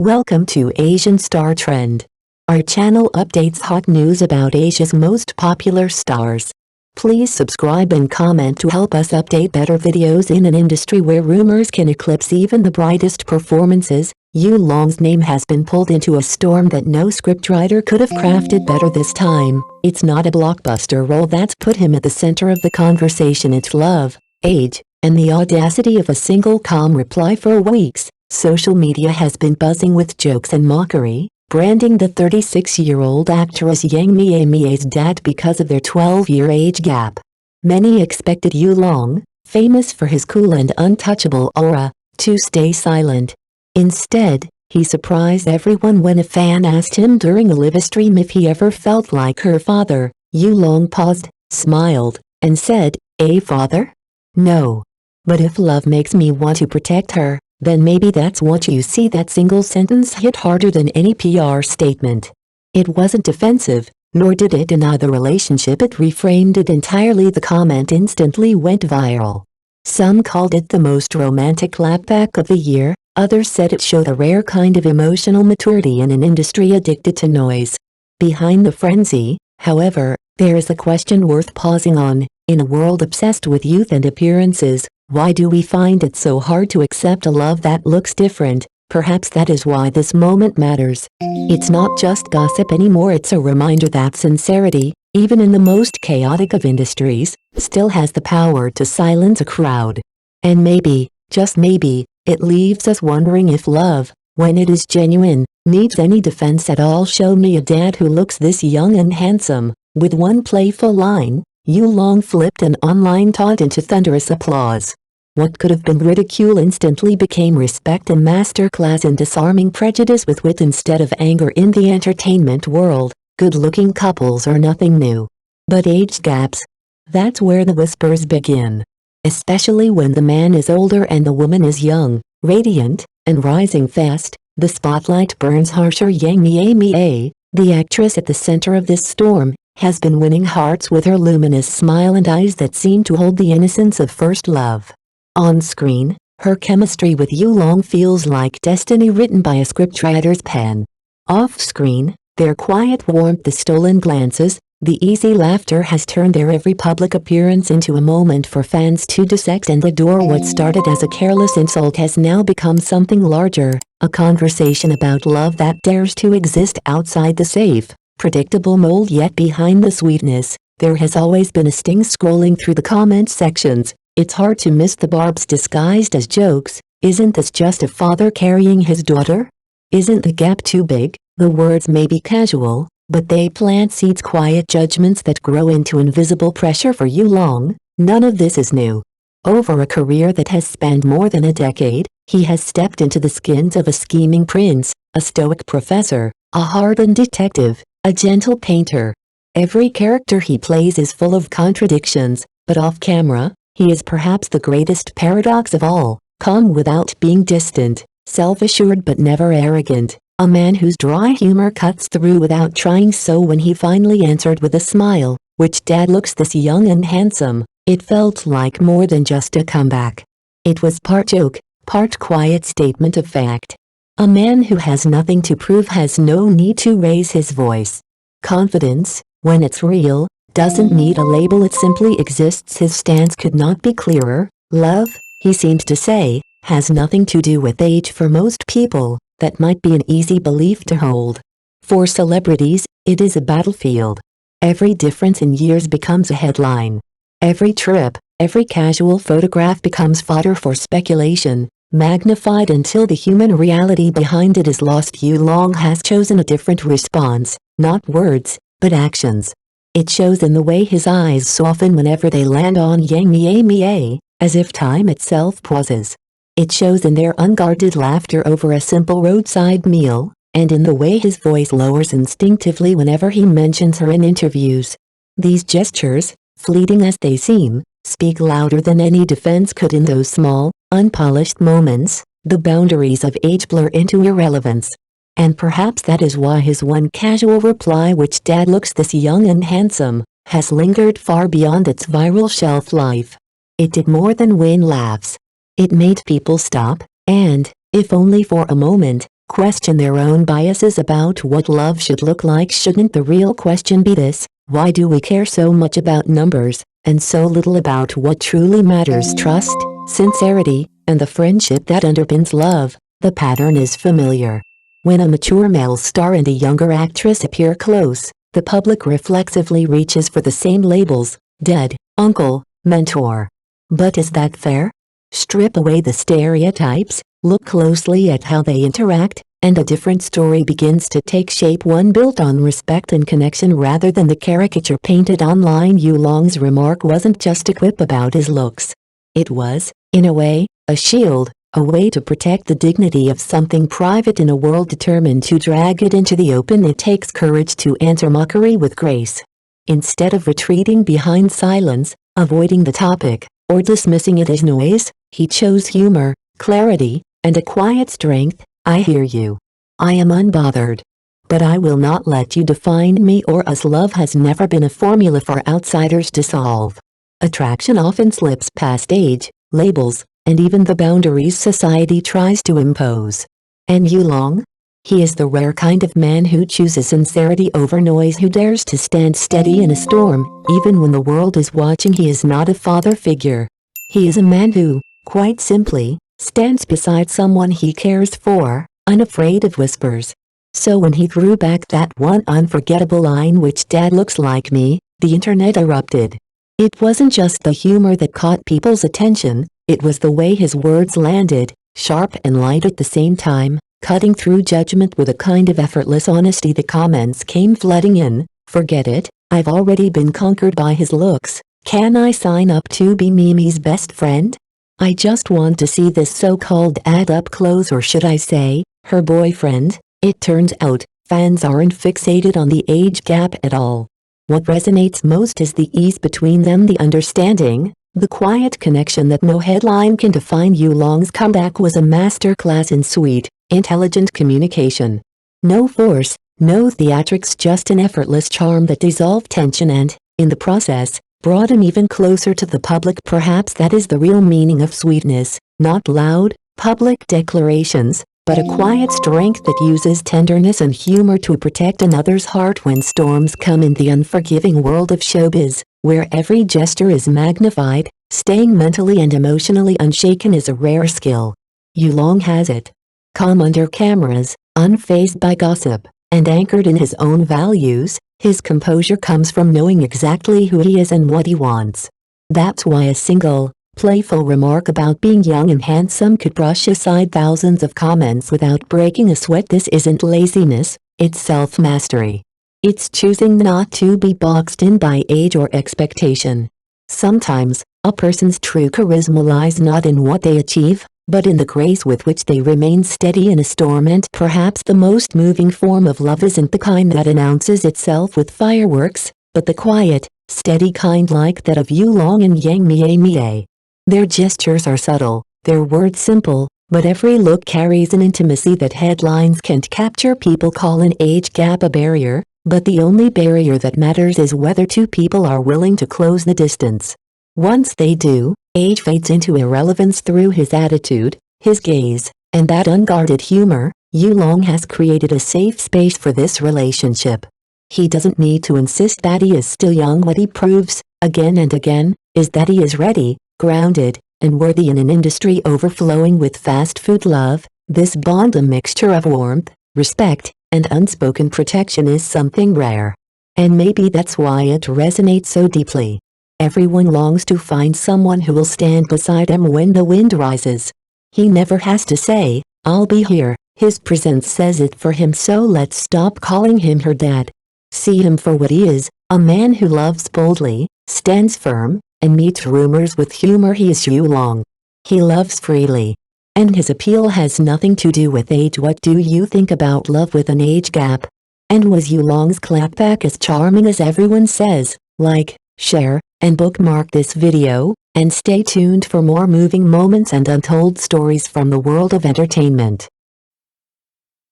Welcome to Asian Star Trend. Our channel updates hot news about Asia's most popular stars. Please subscribe and comment to help us update better videos in an industry where rumors can eclipse even the brightest performances. Yu Long's name has been pulled into a storm that no scriptwriter could have crafted better this time. It's not a blockbuster role that's put him at the center of the conversation. It's love, age, and the audacity of a single calm reply. For weeks, social media has been buzzing with jokes and mockery, branding the 36-year-old actor as Yang Mie Mie's dad because of their 12-year age gap. Many expected Yu Long, famous for his cool and untouchable aura, to stay silent. Instead, he surprised everyone when a fan asked him during a live stream if he ever felt like her father. Yu Long paused, smiled, and said, "A father? No. But if love makes me want to protect her, then maybe that's what you see." That single sentence hit harder than any PR statement. It wasn't defensive, nor did it deny the relationship. It reframed it entirely. The comment instantly went viral. Some called it the most romantic clapback of the year, others said it showed a rare kind of emotional maturity in an industry addicted to noise. Behind the frenzy, however, there is a question worth pausing on. In a world obsessed with youth and appearances, why do we find it so hard to accept a love that looks different? Perhaps that is why this moment matters. It's not just gossip anymore. It's a reminder that sincerity, even in the most chaotic of industries, still has the power to silence a crowd. And maybe, just maybe, it leaves us wondering if love, when it is genuine, needs any defense at all. "Show me a dad who looks this young and handsome." With one playful line, Yu Long flipped an online taunt into thunderous applause. What could have been ridicule instantly became respect. A masterclass in disarming prejudice with wit instead of anger. In the entertainment world, good-looking couples are nothing new. But age gaps? That's where the whispers begin. Especially when the man is older and the woman is young, radiant, and rising fast, the spotlight burns harsher. Yang Mie Mie, the actress at the center of this storm, has been winning hearts with her luminous smile and eyes that seem to hold the innocence of first love. On screen, her chemistry with Yu Long feels like destiny written by a scriptwriter's pen. Off-screen, their quiet warmth, the stolen glances, the easy laughter has turned their every public appearance into a moment for fans to dissect and adore. What started as a careless insult has now become something larger, a conversation about love that dares to exist outside the safe, predictable mold. Yet behind the sweetness, there has always been a sting. Scrolling through the comment sections, it's hard to miss the barbs disguised as jokes. Isn't this just a father carrying his daughter? Isn't the gap too big? The words may be casual, but they plant seeds, quiet judgments that grow into invisible pressure. For Yu Long, none of this is new. Over a career that has spanned more than a decade, he has stepped into the skins of a scheming prince, a stoic professor, a hardened detective, a gentle painter. Every character he plays is full of contradictions, but off-camera, he is perhaps the greatest paradox of all: calm without being distant, self-assured but never arrogant, a man whose dry humor cuts through without trying. So when he finally answered with a smile, "Which dad looks this young and handsome?" it felt like more than just a comeback. It was part joke, part quiet statement of fact. A man who has nothing to prove has no need to raise his voice. Confidence, when it's real, doesn't need a label. It simply exists. His stance could not be clearer. Love, he seems to say, has nothing to do with age. For most people, that might be an easy belief to hold. For celebrities, it is a battlefield. Every difference in years becomes a headline. Every trip, every casual photograph becomes fodder for speculation, magnified until the human reality behind it is lost. Yu Long has chosen a different response, not words, but actions. It shows in the way his eyes soften whenever they land on Yang Mie Mie, as if time itself pauses. It shows in their unguarded laughter over a simple roadside meal, and in the way his voice lowers instinctively whenever he mentions her in interviews. These gestures, fleeting as they seem, speak louder than any defense could. In those small, unpolished moments, the boundaries of age blur into irrelevance. And perhaps that is why his one casual reply, "Which dad looks this young and handsome?" has lingered far beyond its viral shelf life. It did more than win laughs. It made people stop, and, if only for a moment, question their own biases about what love should look like. Shouldn't the real question be this: why do we care so much about numbers, and so little about what truly matters? Trust, sincerity, and the friendship that underpins love. The pattern is familiar. When a mature male star and a younger actress appear close, the public reflexively reaches for the same labels: dad, uncle, mentor. But is that fair? Strip away the stereotypes, look closely at how they interact, and a different story begins to take shape, one built on respect and connection rather than the caricature painted online. Yulong's remark wasn't just a quip about his looks. It was, in a way, a shield, a way to protect the dignity of something private in a world determined to drag it into the open. It takes courage to answer mockery with grace. Instead of retreating behind silence, avoiding the topic, or dismissing it as noise, he chose humor, clarity, and a quiet strength. I hear you. I am unbothered. But I will not let you define me or us. Love has never been a formula for outsiders to solve. Attraction often slips past age, labels, and even the boundaries society tries to impose. And Yulong? He is the rare kind of man who chooses sincerity over noise, who dares to stand steady in a storm, even when the world is watching. He is not a father figure. He is a man who, quite simply, stands beside someone he cares for, unafraid of whispers. So when he threw back that one unforgettable line, "Which dad looks like me?" the internet erupted. It wasn't just the humor that caught people's attention, it was the way his words landed, sharp and light at the same time, cutting through judgment with a kind of effortless honesty. The comments came flooding in: "Forget it, I've already been conquered by his looks. Can I sign up to be Mie Mie's best friend? I just want to see this so-called dad up close, or should I say, her boyfriend." It turns out, fans aren't fixated on the age gap at all. What resonates most is the ease between them, the understanding, the quiet connection that no headline can define. Yulong's comeback was a masterclass in sweet, intelligent communication. No force, no theatrics, just an effortless charm that dissolved tension and, in the process, brought him even closer to the public. Perhaps that is the real meaning of sweetness, not loud, public declarations, but a quiet strength that uses tenderness and humor to protect another's heart when storms come. In the unforgiving world of showbiz, where every gesture is magnified, staying mentally and emotionally unshaken is a rare skill. Yulong has it. Calm under cameras, unfazed by gossip, and anchored in his own values, his composure comes from knowing exactly who he is and what he wants. That's why a single, playful remark about being young and handsome could brush aside thousands of comments without breaking a sweat. This isn't laziness, it's self-mastery. It's choosing not to be boxed in by age or expectation. Sometimes, a person's true charisma lies not in what they achieve, but in the grace with which they remain steady in a storm. And perhaps the most moving form of love isn't the kind that announces itself with fireworks, but the quiet, steady kind like that of Yulong and Mie Mie. Their gestures are subtle, their words simple, but every look carries an intimacy that headlines can't capture. People call an age gap a barrier, but the only barrier that matters is whether two people are willing to close the distance. Once they do, age fades into irrelevance through his attitude, his gaze, and that unguarded humor. Yulong has created a safe space for this relationship. He doesn't need to insist that he is still young. What he proves, again and again, is that he is ready, grounded, and worthy. In an industry overflowing with fast food love, this bond, a mixture of warmth, respect, and unspoken protection, is something rare. And maybe that's why it resonates so deeply. Everyone longs to find someone who will stand beside them when the wind rises. He never has to say, "I'll be here," his presence says it for him. So let's stop calling him her dad. See him for what he is, a man who loves boldly, stands firm, and meets rumors with humor. He is Yulong. He loves freely. And his appeal has nothing to do with age. What do you think about love with an age gap? And was Yulong's clapback as charming as everyone says? Like, share, and bookmark this video, and stay tuned for more moving moments and untold stories from the world of entertainment.